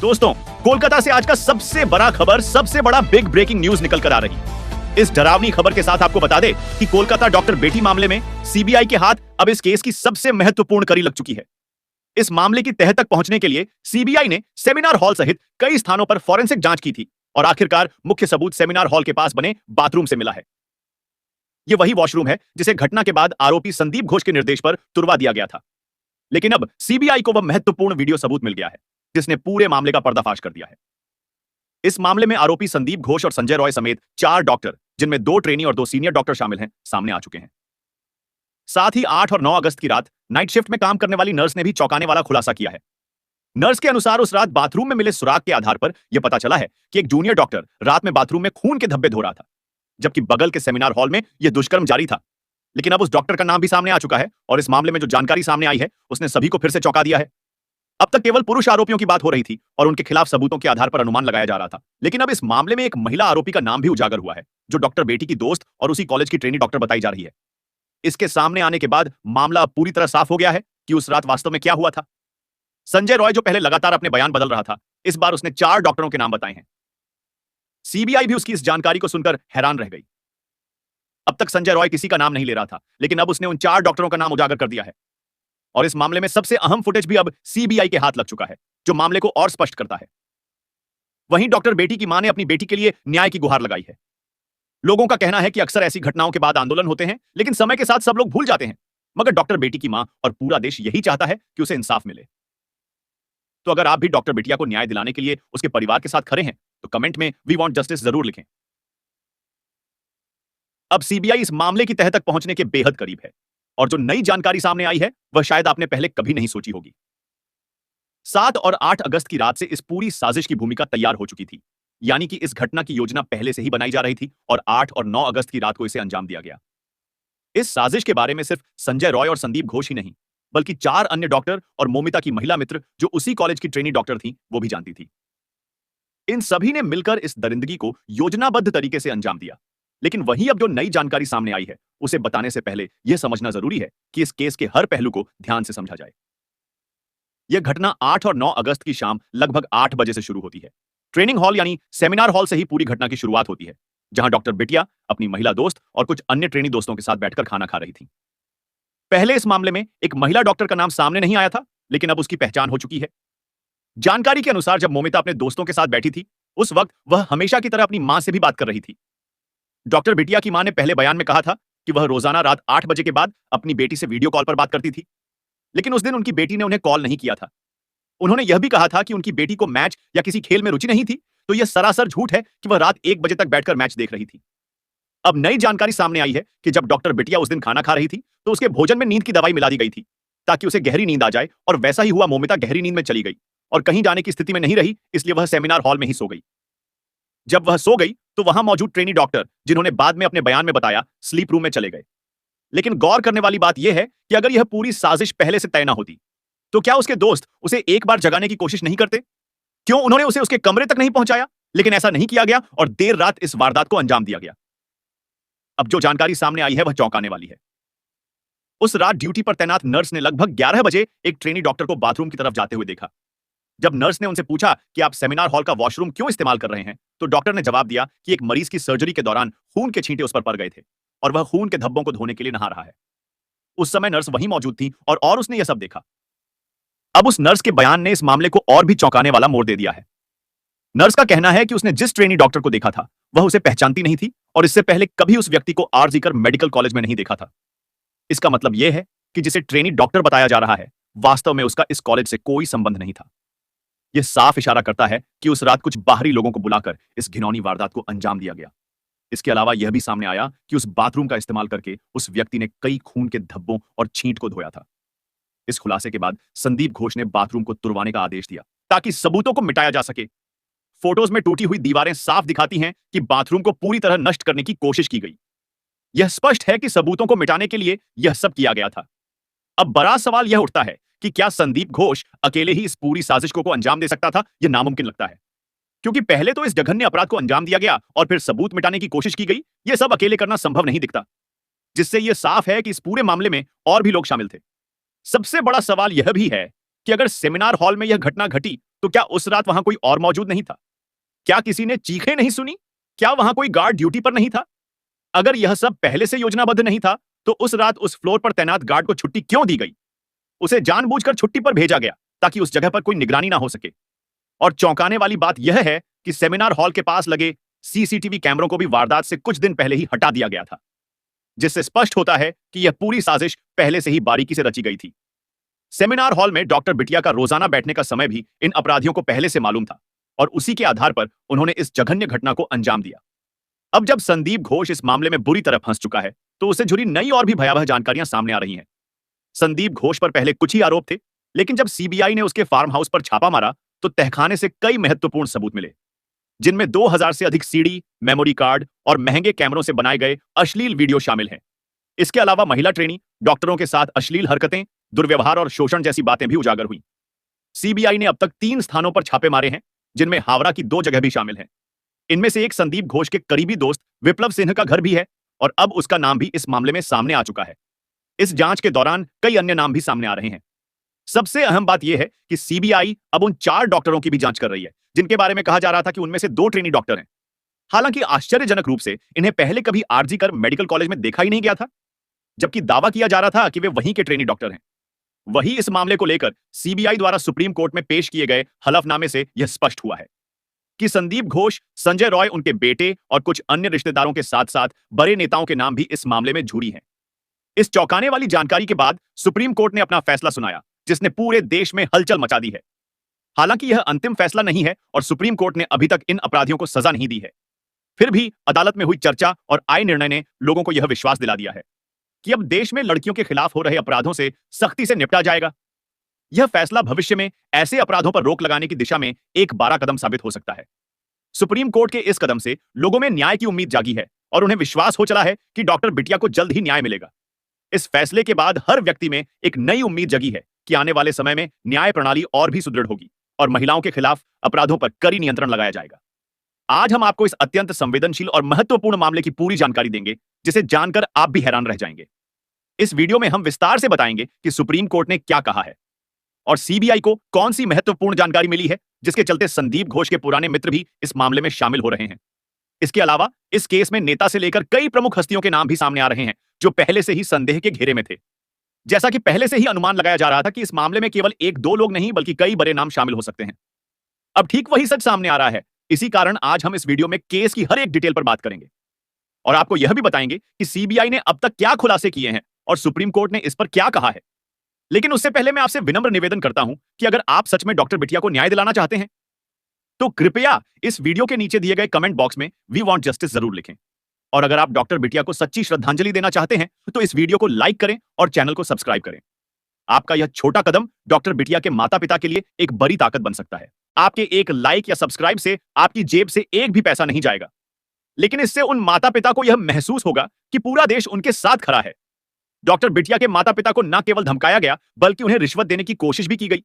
दोस्तों, कोलकाता से आज का सबसे बड़ा खबर, सबसे बड़ा बिग ब्रेकिंग न्यूज निकल कर आ रही है। इस डरावनी खबर के साथ आपको बता दे कि कोलकाता डॉक्टर बेटी मामले में सीबीआई के हाथ अब इस केस की सबसे महत्वपूर्ण कड़ी लग चुकी है। इस मामले की तह तक पहुंचने के लिए सीबीआई ने सेमिनार हॉल सहित कई स्थानों पर फॉरेंसिक जांच की थी और आखिरकार मुख्य सबूत सेमिनार हॉल के पास बने बाथरूम से मिला है। यह वही वॉशरूम है जिसे घटना के बाद आरोपी संदीप घोष के निर्देश पर तुड़वा दिया गया था। लेकिन अब सीबीआई को वह महत्वपूर्ण वीडियो सबूत मिल गया है जिसने पूरे मामले का पर्दाफाश कर दिया है। इस मामले में आरोपी संदीप घोष और संजय रॉय समेत 4 डॉक्टर, जिनमें 2 ट्रेनी और 2 सीनियर डॉक्टर शामिल हैं, सामने आ चुके हैं। साथ ही 8 और 9 अगस्त की रात नाइट शिफ्ट में काम करने वाली नर्स ने भी चौंकाने वाला खुलासा किया है। नर्स के अनुसार उस रात बाथरूम में मिले सुराग के आधार पर यह पता चला है कि एक जूनियर डॉक्टर रात में बाथरूम में खून के धब्बे धो रहा था, जबकि बगल के सेमिनार हॉल में यह दुष्कर्म जारी था। लेकिन अब उस डॉक्टर का नाम भी सामने आ चुका है और इस मामले में जो जानकारी सामने आई है उसने सभी को फिर से चौंका दिया है। अब तक केवल पुरुष आरोपियों की बात हो रही थी और उनके खिलाफ सबूतों के आधार पर अनुमान लगाया जा रहा था, लेकिन अब इस मामले में एक महिला आरोपी का नाम भी उजागर हुआ है जो डॉक्टर बेटी की दोस्त और उसी कॉलेज की ट्रेनी डॉक्टर बताई जा रही है। इसके सामने आने के बाद मामला अब पूरी तरह साफ हो गया है कि उस रात वास्तव में क्या हुआ था। संजय रॉय, जो पहले लगातार अपने बयान बदल रहा था, इस बार उसने 4 डॉक्टरों के नाम बताए हैं। सीबीआई भी उसकी इस जानकारी को सुनकर हैरान रह गई। अब तक संजय रॉय किसी का नाम नहीं ले रहा था, लेकिन अब उसने उन 4 डॉक्टरों का नाम उजागर कर दिया है और इस मामले में सबसे अहम फुटेज भी अब सीबीआई के हाथ लग चुका है, जो मामले को और स्पष्ट करता है। वहीं डॉक्टर बेटी की मां ने अपनी बेटी के लिए न्याय की गुहार लगाई है। लोगों का कहना है कि अक्सर ऐसी घटनाओं के बाद आंदोलन होते हैं, लेकिन समय के साथ सब लोग भूल जाते हैं, मगर डॉक्टर बेटी की मां और पूरा देश यही चाहता है कि उसे इंसाफ मिले। तो अगर आप भी डॉक्टर बेटिया को न्याय दिलाने के लिए उसके परिवार के साथ खड़े हैं तो कमेंट में वी वांट जस्टिस जरूर लिखें। अब सीबीआई इस मामले की तह तक पहुंचने के बेहद करीब है और जो नई जानकारी सामने आई है वह शायद आपने पहले कभी नहीं सोची होगी। 7 और 8 अगस्त की रात से इस पूरी साजिश की भूमिका तैयार हो चुकी थी, यानी कि इस घटना की योजना पहले से ही बनाई जा रही थी और 8 और 9 अगस्त की रात को इसे अंजाम दिया गया। इस साजिश के बारे में सिर्फ संजय रॉय और संदीप घोष ही नहीं, बल्कि 4 अन्य डॉक्टर और मोमिता की महिला मित्र, जो उसी कॉलेज की ट्रेनी डॉक्टर थी, वो भी जानती थी। इन सभी ने मिलकर इस दरिंदगी को योजनाबद्ध तरीके से अंजाम दिया। लेकिन वहीं अब जो नई जानकारी सामने आई है उसे बताने से पहले यह समझना जरूरी है कि इस केस के हर पहलू को ध्यान से समझा जाए। यह घटना 8 और 9 अगस्त की शाम लगभग 8 बजे से शुरू होती है। ट्रेनिंग हॉल यानी सेमिनार हॉल से ही पूरी घटना की शुरुआत होती है, जहां डॉक्टर बिटिया अपनी महिला दोस्त और कुछ अन्य ट्रेनी दोस्तों के साथ बैठकर खाना खा रही थी। पहले इस मामले में एक महिला डॉक्टर का नाम सामने नहीं आया था, लेकिन अब उसकी पहचान हो चुकी है। जानकारी के अनुसार जब मोमिता अपने दोस्तों के साथ बैठी थी, उस वक्त वह हमेशा की तरह अपनी मां से भी बात कर रही थी। डॉक्टर बिटिया की मां ने पहले बयान में कहा था कि वह रोजाना रात 8 बजे के बाद अपनी बेटी से वीडियो कॉल पर बात करती थी, लेकिन उस दिन उनकी बेटी ने उन्हें कॉल नहीं किया था। उन्होंने यह भी कहा था कि उनकी बेटी को मैच या किसी खेल में रुचि नहीं थी, तो यह सरासर झूठ है कि वह रात 1 बजे तक बैठकर मैच देख रही थी। अब नई जानकारी सामने आई है कि जब डॉक्टर बिटिया उस दिन खाना खा रही थी तो उसके भोजन में नींद की दवाई मिला दी गई थी ताकि उसे गहरी नींद आ जाए, और वैसा ही हुआ। मोमिता गहरी नींद में चली गई और कहीं जाने की स्थिति में नहीं रही, इसलिए वह सेमिनार हॉल में ही सो गई। जब वह सो गई तो वहां मौजूद ट्रेनी डॉक्टर, जिन्होंने बाद में अपने बयान में बताया, स्लीप रूम में चले गए। लेकिन गौर करने वाली बात यह है कि अगर यह पूरी साजिश पहले से तय ना होती तो क्या उसके दोस्त उसे एक बार जगाने की कोशिश नहीं करते? क्यों उन्होंने उसे उसके कमरे तक नहीं पहुंचाया? लेकिन ऐसा नहीं किया गया और देर रात इस वारदात को अंजाम दिया गया। अब जो जानकारी सामने आई है वह चौंकाने वाली है। उस रात ड्यूटी पर तैनात नर्स ने लगभग 11 बजे एक ट्रेनी डॉक्टर को बाथरूम की तरफ जाते हुए देखा। जब नर्स ने उनसे पूछा कि आप सेमिनार हॉल का वॉशरूम क्यों इस्तेमाल कर रहे हैं, तो डॉक्टर ने जवाब दिया कि एक मरीज की सर्जरी के दौरान खून के छींटे उस पर पड़ गए थे और वह खून के धब्बों को धोने के लिए नहा रहा है। उस समय नर्स वहीं मौजूद थी और उसने यह सब देखा। अब उस नर्स के बयान ने इस मामले को और भी चौंकाने वाला मोड़ दे दिया है। नर्स का कहना है कि उसने जिस ट्रेनी डॉक्टर को देखा था वह उसे पहचानती नहीं थी और इससे पहले कभी उस व्यक्ति को आरजी कर मेडिकल कॉलेज में नहीं देखा था। इसका मतलब यह है कि जिसे ट्रेनी डॉक्टर बताया जा रहा है, वास्तव में उसका इस कॉलेज से कोई संबंध नहीं था। यह साफ इशारा करता है कि उस रात कुछ बाहरी लोगों को बुलाकर इस घिनौनी वारदात को अंजाम दिया गया। इसके अलावा यह भी सामने आया कि उस बाथरूम का इस्तेमाल करके उस व्यक्ति ने कई खून के धब्बों और छींट को धोया था। इस खुलासे के बाद संदीप घोष ने बाथरूम को तुड़वाने का आदेश दिया ताकि सबूतों को मिटाया जा सके। फोटोज में टूटी हुई दीवारें साफ दिखाती हैं कि बाथरूम को पूरी तरह नष्ट करने की कोशिश की गई। यह स्पष्ट है कि सबूतों को मिटाने के लिए यह सब किया गया था। अब बड़ा सवाल यह उठता है कि क्या संदीप घोष अकेले ही इस पूरी साजिश को अंजाम दे सकता था? यह नामुमकिन लगता है, क्योंकि पहले तो इस जघन्य अपराध को अंजाम दिया गया और फिर सबूत मिटाने की कोशिश की गई। यह सब अकेले करना संभव नहीं दिखता, जिससे यह साफ है कि इस पूरे मामले में और भी लोग शामिल थे। सबसे बड़ा सवाल यह भी है कि अगर सेमिनार हॉल में यह घटना घटी तो क्या उस रात वहां कोई और मौजूद नहीं था? क्या किसी ने चीखें नहीं सुनी? क्या वहां कोई गार्ड ड्यूटी पर नहीं था? अगर यह सब पहले से योजनाबद्ध नहीं था, तो उस रात उस फ्लोर पर तैनात गार्ड को छुट्टी क्यों दी गई? उसे जानबूझकर छुट्टी पर भेजा गया ताकि उस जगह पर कोई निगरानी ना हो सके। और चौंकाने वाली बात यह है कि सेमिनार हॉल के पास लगे सीसीटीवी कैमरों को भी वारदात से कुछ दिन पहले ही हटा दिया गया था, जिससे स्पष्ट होता है कि यह पूरी साजिश पहले से ही बारीकी से रची गई थी। सेमिनार हॉल में डॉक्टर बिटिया का रोजाना बैठने का समय भी इन अपराधियों को पहले से मालूम था और उसी के आधार पर उन्होंने इस जघन्य घटना को अंजाम दिया। अब जब संदीप घोष इस मामले में बुरी तरह फंस चुका है, तो उसे जुड़ी नई और भी भयावह जानकारियां सामने आ रही हैं। संदीप घोष पर पहले कुछ ही आरोप थे, लेकिन जब सीबीआई ने उसके फार्म हाउस पर छापा मारा, तो तहखाने से कई महत्वपूर्ण सबूत मिले, जिनमें 2000 से अधिक सीडी, मेमोरी कार्ड और महंगे कैमरों से बनाए गए अश्लील वीडियो शामिल हैं। इसके अलावा महिला ट्रेनी, डॉक्टरों के साथ अश्लील हरकतें, दुर्व्यवहार और शोषण जैसी बातें भी उजागर हुई। सीबीआई ने अब तक 3 स्थानों पर छापे मारे हैं, जिनमें हावड़ा की 2 जगह भी शामिल हैं। इनमें से एक संदीप घोष के करीबी दोस्त विप्लव सिंह का घर भी है और अब उसका नाम भी इस मामले में सामने आ चुका है। इस जांच के दौरान कई अन्य नाम भी सामने आ रहे हैं। सबसे अहम बात यह है कि सीबीआई अब उन 4 डॉक्टरों की भी जांच कर रही है, जिनके बारे में कहा जा रहा था कि उनमें से 2 ट्रेनी डॉक्टर हैं। हालांकि आश्चर्यजनक रूप से इन्हें पहले कभी आरजी कर मेडिकल कॉलेज में देखा ही नहीं गया था, जबकि दावा किया जा रहा था कि वे वहीं के ट्रेनी डॉक्टर हैं। वही इस मामले को लेकर सीबीआई द्वारा सुप्रीम कोर्ट में पेश किए गए हलफनामे से यह स्पष्ट हुआ है कि संदीप घोष, संजय रॉय, उनके बेटे और कुछ अन्य रिश्तेदारों के साथ साथ बड़े नेताओं के नाम भी इस मामले में झूरी हैं। इस चौंकाने वाली जानकारी के बाद सुप्रीम कोर्ट ने अपना फैसला सुनाया, जिसने पूरे देश में हलचल मचा दी है। हालांकि यह अंतिम फैसला नहीं है और सुप्रीम कोर्ट ने अभी तक इन अपराधियों को सजा नहीं दी है। फिर भी अदालत में हुई चर्चा और आए निर्णय ने लोगों को यह विश्वास दिला दिया है कि अब देश में लड़कियों के खिलाफ हो रहे अपराधों से सख्ती से निपटा जाएगा। यह फैसला भविष्य में ऐसे अपराधों पर रोक लगाने की दिशा में एक बड़ा कदम साबित हो सकता है। सुप्रीम कोर्ट के इस कदम से लोगों में न्याय की उम्मीद जागी है और उन्हें विश्वास हो चला है कि डॉक्टर बिटिया को जल्द ही न्याय मिलेगा। इस फैसले के बाद हर व्यक्ति में एक नई उम्मीद जगी है कि आने वाले समय में न्याय प्रणाली और भी सुदृढ़ होगी और महिलाओं के खिलाफ अपराधों पर कड़ी नियंत्रण लगाया जाएगा। आज हम आपको इस अत्यंत संवेदनशील और महत्वपूर्ण मामले की पूरी जानकारी देंगे, जिसे जानकर आप भी हैरान रह जाएंगे। इस वीडियो में हम विस्तार से बताएंगे कि सुप्रीम कोर्ट ने क्या कहा है और सीबीआई को कौन सी महत्वपूर्ण जानकारी मिली है, जिसके चलते संदीप घोष के पुराने मित्र भी इस मामले में शामिल हो रहे हैं। इसके अलावा इस केस में नेता से लेकर कई प्रमुख हस्तियों के नाम भी सामने आ रहे हैं, जो पहले से ही संदेह के घेरे में थे। जैसा कि पहले से ही अनुमान लगाया जा रहा था कि इस मामले में केवल 1-2 लोग नहीं, बल्कि कई बड़े नाम शामिल हो सकते हैं। अब ठीक वही सच सामने आ रहा है। इसी कारण आज हम इस वीडियो में केस की हर एक डिटेल पर बात करेंगे और आपको यह भी बताएंगे कि सीबीआई ने अब तक क्या खुलासे किए हैं और सुप्रीम कोर्ट ने इस पर क्या कहा है। लेकिन उससे पहले मैं आपसे विनम्र निवेदन करता हूं कि अगर आप सच में डॉक्टर बिटिया को न्याय दिलाना चाहते हैं, तो कृपया इस वीडियो के नीचे दिए गए कमेंट बॉक्स में वी वांट जस्टिस जरूर लिखें। और अगर आप डॉक्टर बिटिया को सच्ची श्रद्धांजलि देना चाहते हैं, तो इस वीडियो को लाइक करें और चैनल को सब्सक्राइब करें। आपका यह छोटा कदम डॉक्टर बिटिया के माता पिता के लिए एक बड़ी ताकत बन सकता है। आपके एक लाइक या सब्सक्राइब से आपकी जेब से एक भी पैसा नहीं जाएगा, लेकिन इससे उन माता पिता को यह महसूस होगा कि पूरा देश उनके साथ खड़ा है। डॉक्टर बिटिया के माता पिता को न केवल धमकाया गया, बल्कि उन्हें रिश्वत देने की कोशिश भी की गई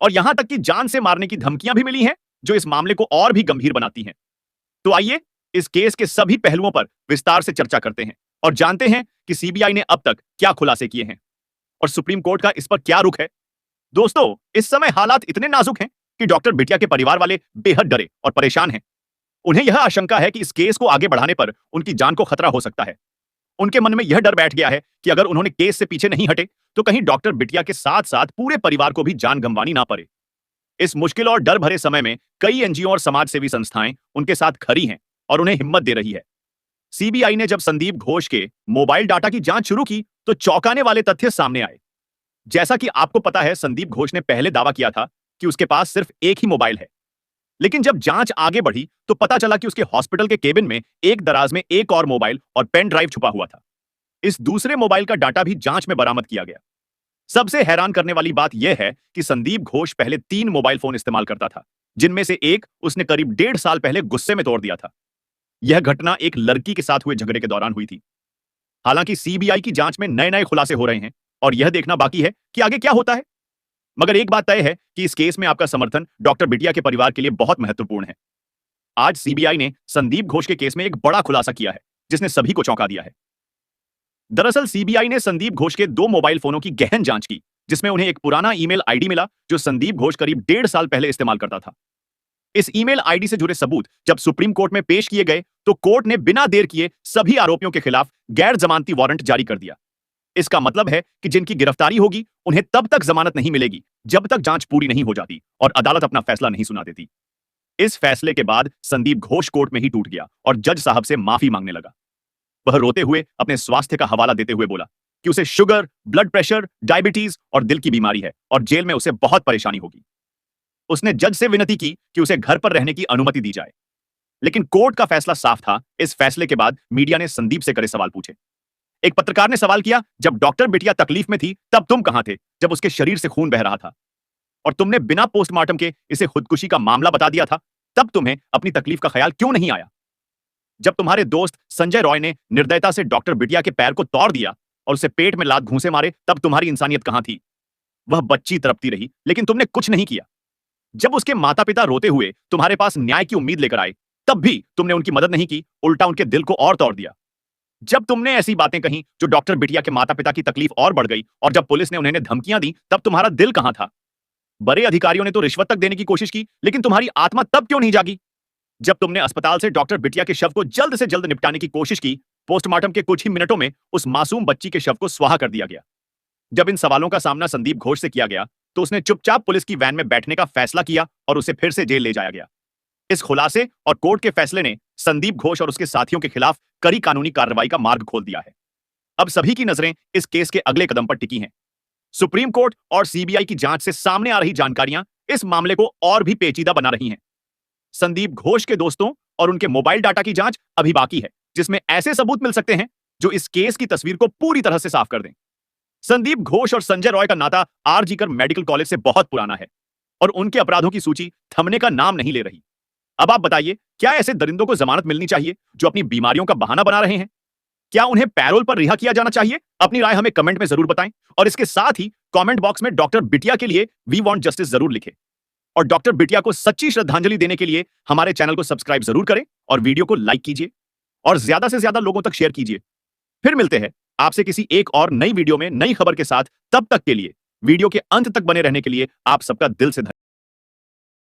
और यहां तक कि जान से मारने की धमकियां भी मिली हैं, जो इस मामले को और भी गंभीर बनाती हैं। तो आइए इस केस के सभी पहलुओं पर विस्तार से चर्चा करते हैं और जानते हैं कि सीबीआई ने अब तक क्या खुलासे किए हैं और सुप्रीम कोर्ट का इस पर क्या रुख है। दोस्तों, इस समय हालात इतने नाजुक हैं कि डॉक्टर बिटिया के परिवार वाले बेहद डरे और परेशान हैं। उन्हें यह आशंका है कि इस केस को आगे बढ़ाने पर उनकी जान को खतरा हो सकता है। उनके मन में यह डर बैठ गया है कि अगर उन्होंने केस से पीछे नहीं हटे, तो कहीं डॉक्टर बिटिया के साथ साथ पूरे परिवार को भी जान गंवानी ना पड़े। इस मुश्किल और डर भरे समय में कई एनजीओ और समाज सेवी संस्थाएं उनके साथ खड़ी हैं और उन्हें हिम्मत दे रही है। सीबीआई ने जब संदीप घोष के मोबाइल डाटा की जांच शुरू की, तो चौंकाने वाले तथ्य सामने आए। जैसा कि आपको पता है, संदीप घोष ने पहले दावा किया था कि उसके पास सिर्फ एक ही मोबाइल है, लेकिन जब जांच आगे बढ़ी तो पता चला कि उसके हॉस्पिटल के केबिन में एक दराज में एक और मोबाइल और पेन ड्राइव छुपा हुआ था। इस दूसरे मोबाइल का डाटा भी जांच में बरामद किया गया। सबसे हैरान करने वाली बात यह है कि संदीप घोष पहले 3 मोबाइल फोन इस्तेमाल करता था, जिनमें से एक उसने करीब 1.5 साल पहले गुस्से में तोड़ दिया था। यह घटना एक लड़की के साथ हुए झगड़े के दौरान हुई थी। हालांकि सीबीआई की जांच में नए नए खुलासे हो रहे हैं और यह देखना बाकी है कि आगे क्या होता है। मगर एक बात तय है कि इस केस में आपका समर्थन डॉक्टर बिटिया के परिवार के लिए बहुत महत्वपूर्ण है। आज सीबीआई ने संदीप घोष के केस में एक बड़ा खुलासा किया है, जिसने सभी को चौंका दिया है। दरअसल सीबीआई ने संदीप घोष के 2 मोबाइल फोनों की गहन जांच की जिसमें उन्हें एक पुराना ईमेल आईडी मिला जो संदीप घोष करीब 1.5 साल पहले इस्तेमाल करता था। इस ईमेल आईडी से जुड़े सबूत जब सुप्रीम कोर्ट में पेश किए गए तो कोर्ट ने बिना देर किए सभी आरोपियों के खिलाफ गैर जमानती वारंट जारी कर दिया। इसका मतलब है कि जिनकी गिरफ्तारी होगी उन्हें तब तक जमानत नहीं मिलेगी जब तक जांच पूरी नहीं हो जाती और अदालत अपना फैसला नहीं सुना देती। इस फैसले के बाद संदीप घोष कोर्ट में ही टूट गया और जज साहब से माफी मांगने लगा। वह रोते हुए अपने स्वास्थ्य का हवाला देते हुए बोला कि उसे शुगर, ब्लड प्रेशर, डायबिटीज और दिल की बीमारी है और जेल में उसे बहुत परेशानी होगी। उसने जज से विनती की कि उसे घर पर रहने की अनुमति दी जाए, लेकिन कोर्ट का फैसला साफ था। इस फैसले के बाद मीडिया ने संदीप से कड़े सवाल पूछे। एक पत्रकार ने सवाल किया, जब डॉक्टर बिटिया तकलीफ में थी तब तुम कहां थे, जब उसके शरीर से खून बह रहा था और तुमने बिना पोस्टमार्टम के इसे खुदकुशी का मामला बता दिया था, तब तुम्हें अपनी तकलीफ का ख्याल क्यों नहीं आया? जब तुम्हारे दोस्त संजय रॉय ने निर्दयता से डॉक्टर बिटिया के पैर को तोड़ दिया और उसे पेट में लात घूंसे मारे, तब तुम्हारी इंसानियत कहां थी? वह बच्ची तड़पती रही लेकिन तुमने कुछ नहीं किया। जब उसके माता पिता रोते हुए तुम्हारे पास न्याय की उम्मीद लेकर आए, तब भी तुमने उनकी मदद नहीं की, उल्टा उनके दिल को और तोड़ दिया। जब तुमने ऐसी बातें कही जो डॉक्टर बिटिया के माता पिता की तकलीफ और बढ़ गई और जब पुलिस ने उन्हें धमकियां दी, तब तुम्हारा दिल कहां था? बड़े अधिकारियों ने तो रिश्वत तक देने की कोशिश की, लेकिन तुम्हारी आत्मा तब क्यों नहीं जागी? जब तुमने अस्पताल से डॉक्टर बिटिया के शव को जल्द से जल्द निपटाने की कोशिश की, पोस्टमार्टम के कुछ ही मिनटों में उस मासूम बच्ची के शव को स्वाहा कर दिया गया। जब इन सवालों का सामना संदीप घोष से किया गया तो उसने चुपचाप पुलिस की वैन में बैठने का फैसला किया और उसे फिर से जेल ले जाया गया। इस खुलासे और कोर्ट के फैसले ने संदीप घोष और उसके साथियों के खिलाफ कड़ी कानूनी कार्रवाई का मार्ग खोल दिया है। अब सभी की नजरें इस केस के अगले कदम पर टिकी हैं। सुप्रीम कोर्ट और सीबीआई की जांच से सामने आ रही जानकारियां इस मामले को और भी पेचीदा बना रही हैं। संदीप घोष के दोस्तों और उनके मोबाइल डाटा की जांच अभी बाकी है, जिसमें ऐसे सबूत मिल सकते हैं जो इस केस की तस्वीर को पूरी तरह से साफ कर दें। संदीप घोष और संजय रॉय का नाता आरजी कर मेडिकल कॉलेज से बहुत पुराना है और उनके अपराधों की सूची थमने का नाम नहीं ले रही। अब आप बताइए, क्या ऐसे दरिंदों को जमानत मिलनी चाहिए जो अपनी बीमारियों का बहाना बना रहे हैं? क्या उन्हें पैरोल पर रिहा किया जाना चाहिए? अपनी राय हमें कमेंट में जरूर बताएं और इसके साथ ही कमेंट बॉक्स में डॉक्टर बिटिया के लिए वी वांट जस्टिस जरूर लिखें और डॉक्टर बिटिया को सच्ची श्रद्धांजलि देने के लिए हमारे चैनल को सब्सक्राइब जरूर करें और वीडियो को लाइक कीजिए और ज्यादा से ज्यादा लोगों तक शेयर कीजिए। फिर मिलते हैं आपसे किसी एक और नई वीडियो में नई खबर के साथ। तब तक के लिए वीडियो के अंत तक बने रहने के लिए आप सबका दिल से धन्यवाद।